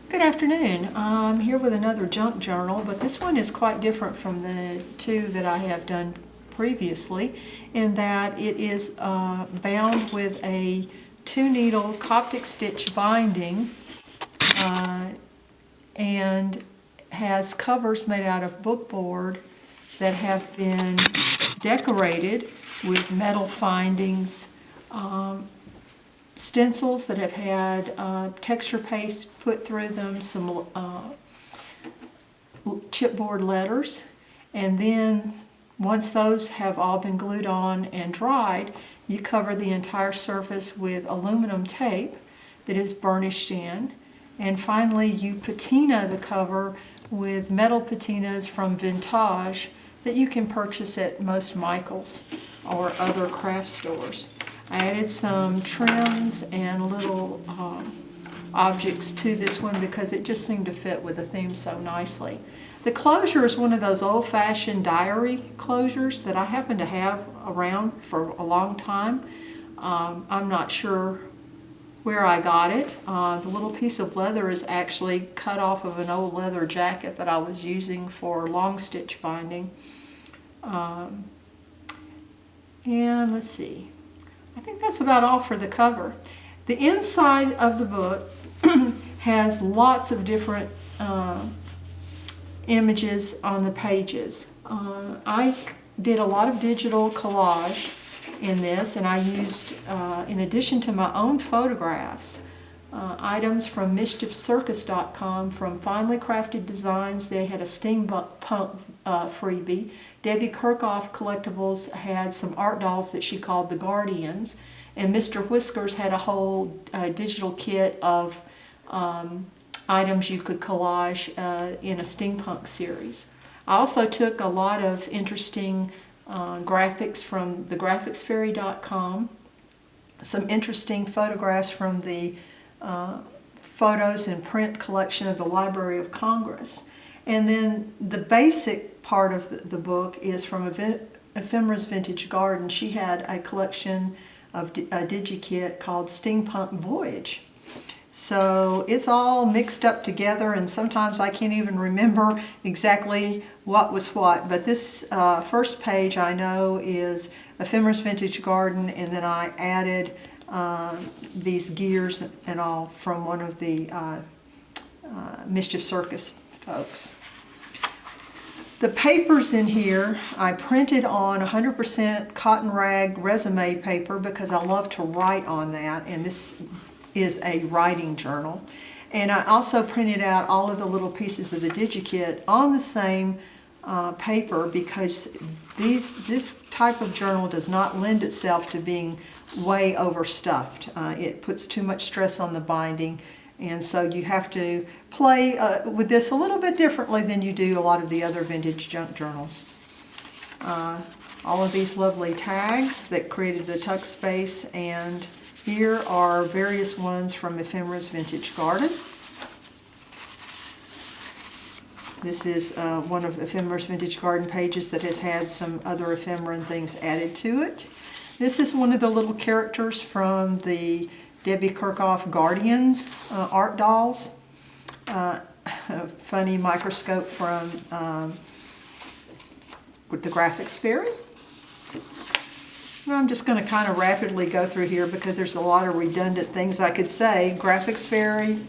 Good afternoon. I'm here with another junk journal, but this one is quite different from the two that I have done previously in that it is bound with a 2-needle Coptic stitch binding and has covers made out of bookboard that have been decorated with metal findings, stencils that have had texture paste put through them, some chipboard letters, and then once those have all been glued on and dried, you cover the entire surface with aluminum tape that is burnished in, and finally you patina the cover with metal patinas from Vintage that you can purchase at most Michael's or other craft stores. I added some trims and little objects to this one because it just seemed to fit with the theme so nicely. The closure is one of those old-fashioned diary closures that I happen to have around for a long time. I'm not sure where I got it. The little piece of leather is actually cut off of an old leather jacket that I was using for long stitch binding. And let's see. I think that's about all for the cover. The inside of the book has lots of different images on the pages. I did a lot of digital collage in this, and I used, in addition to my own photographs, items from mischief.com from Finely Crafted Designs. They had a steampunk freebie. Debbie Kerkhof Collectibles had some art dolls that she called the Guardians, and Mr. Whiskers had a whole digital kit of items you could collage in a steampunk series. I also took a lot of interesting graphics from thegraphicsfairy.com, some interesting photographs from the photos and print collection of the Library of Congress. And then the basic part of the book is from Ephemera's Vintage Garden. She had a collection of a digi-kit called Steampunk Voyage. So it's all mixed up together, and sometimes I can't even remember exactly what was what. But this first page I know is Ephemera's Vintage Garden, and then I added these gears and all from one of the Mischief Circus folks. The papers in here I printed on 100% cotton rag resume paper because I love to write on that, and this is a writing journal. And I also printed out all of the little pieces of the digi-kit on the same paper because this type of journal does not lend itself to being way overstuffed. It puts too much stress on the binding, and so you have to play with this a little bit differently than you do a lot of the other vintage junk journals. All of these lovely tags that created the tuck space, and here are various ones from Ephemera's Vintage Garden. This is one of Ephemera's Vintage Garden pages that has had some other ephemera and things added to it. This is one of the little characters from the Debbie Kerkhof Guardians art dolls. A funny microscope from with the Graphics Fairy. And I'm just going to kind of rapidly go through here because there's a lot of redundant things I could say. Graphics Fairy,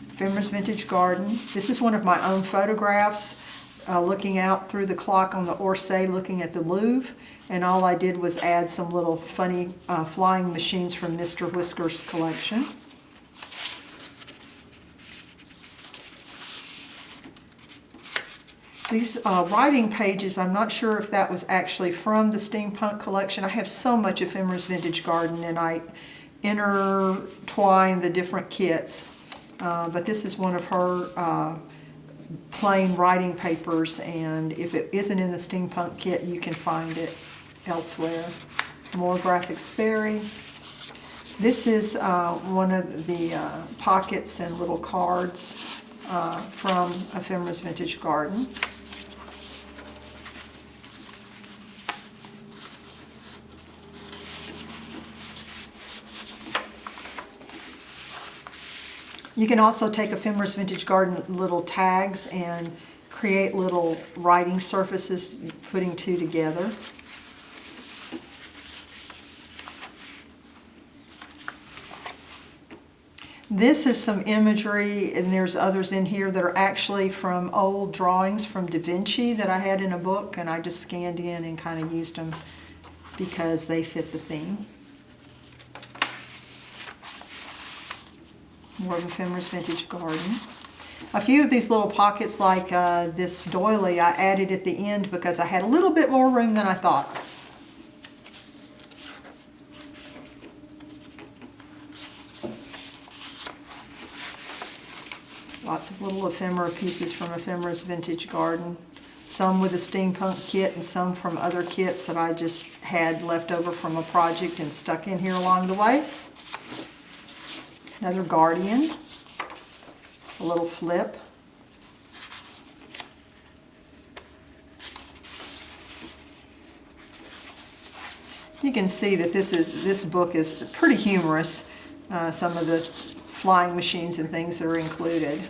Ephemera's Vintage Garden. This is one of my own photographs looking out through the clock on the Orsay looking at the Louvre. And all I did was add some little funny flying machines from Mr. Whiskers' collection. These writing pages, I'm not sure if that was actually from the Steampunk collection. I have so much Ephemera's Vintage Garden, and I intertwine the different kits. But this is one of her plain writing papers, and if it isn't in the Steampunk kit, you can find it elsewhere. More Graphics Fairy. This is one of the pockets and little cards from Ephemera's Vintage Garden. You can also take Ephemeris Vintage Garden little tags and create little writing surfaces, putting two together. This is some imagery, and there's others in here that are actually from old drawings from Da Vinci that I had in a book, and I just scanned in and kind of used them because they fit the theme. More of Ephemeris Vintage Garden. A few of these little pockets, like this doily, I added at the end because I had a little bit more room than I thought. Lots of little ephemera pieces from Ephemeris Vintage Garden. Some with a steampunk kit and some from other kits that I just had left over from a project and stuck in here along the way. Another Guardian. A little flip. You can see that this book is pretty humorous. Some of the flying machines and things that are included.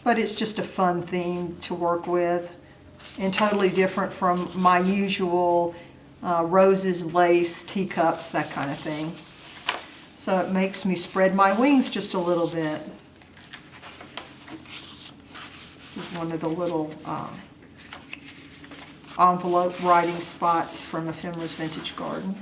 But it's just a fun theme to work with and totally different from my usual roses, lace, teacups, that kind of thing. So it makes me spread my wings just a little bit. This is one of the little envelope writing spots from Ephemeris Vintage Garden.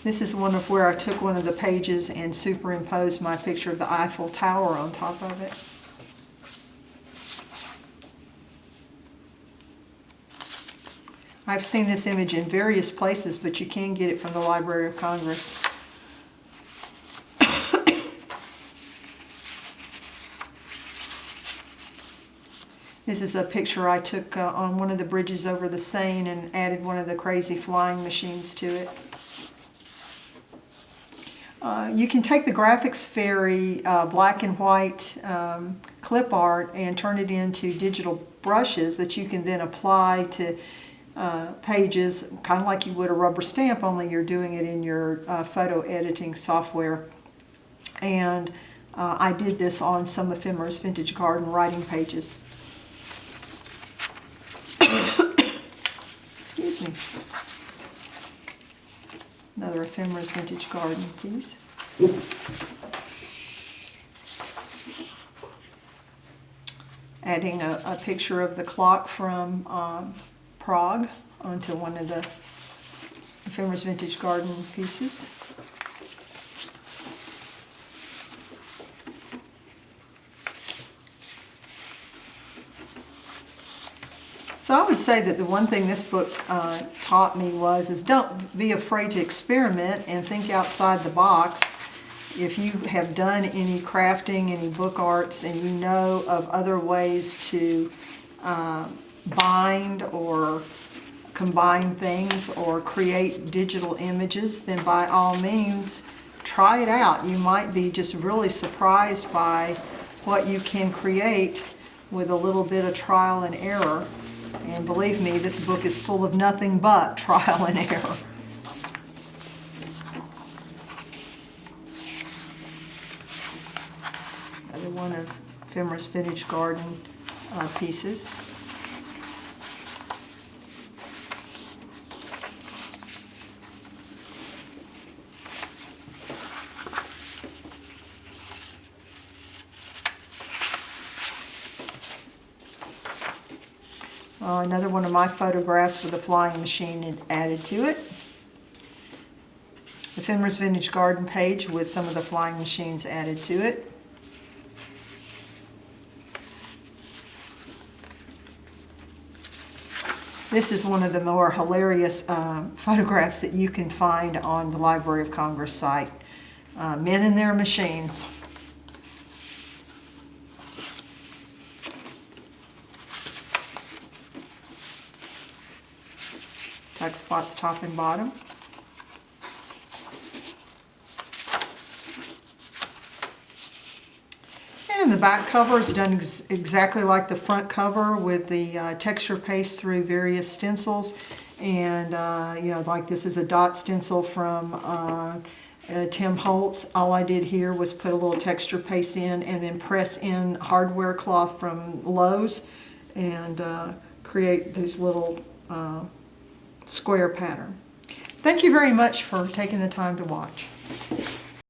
This is one of where I took one of the pages and superimposed my picture of the Eiffel Tower on top of it. I've seen this image in various places, but you can get it from the Library of Congress. This is a picture I took on one of the bridges over the Seine and added one of the crazy flying machines to it. You can take the Graphics Fairy black and white clip art and turn it into digital brushes that you can then apply to pages, kind of like you would a rubber stamp, only you're doing it in your photo editing software. And I did this on some Ephemeris Vintage Garden writing pages. Excuse me. Another Ephemeris Vintage Garden piece. Adding a picture of the clock from Prague onto one of the Ephemeris Vintage Garden pieces. So I would say that the one thing this book taught me is don't be afraid to experiment and think outside the box. If you have done any crafting, any book arts, and you know of other ways to bind or combine things or create digital images, then by all means try it out. You might be just really surprised by what you can create with a little bit of trial and error. And believe me, this book is full of nothing but trial and error. Another one of Ephemeris Vintage Garden pieces. Another one of my photographs with a flying machine added to it. The Ephemeris Vintage Garden page with some of the flying machines added to it. This is one of the more hilarious photographs that you can find on the Library of Congress site. Men and their machines. Tuck spots top and bottom. And the back cover is done exactly like the front cover with the texture paste through various stencils. And you know, like this is a dot stencil from Tim Holtz. All I did here was put a little texture paste in and then press in hardware cloth from Lowe's and create this little square pattern. Thank you very much for taking the time to watch.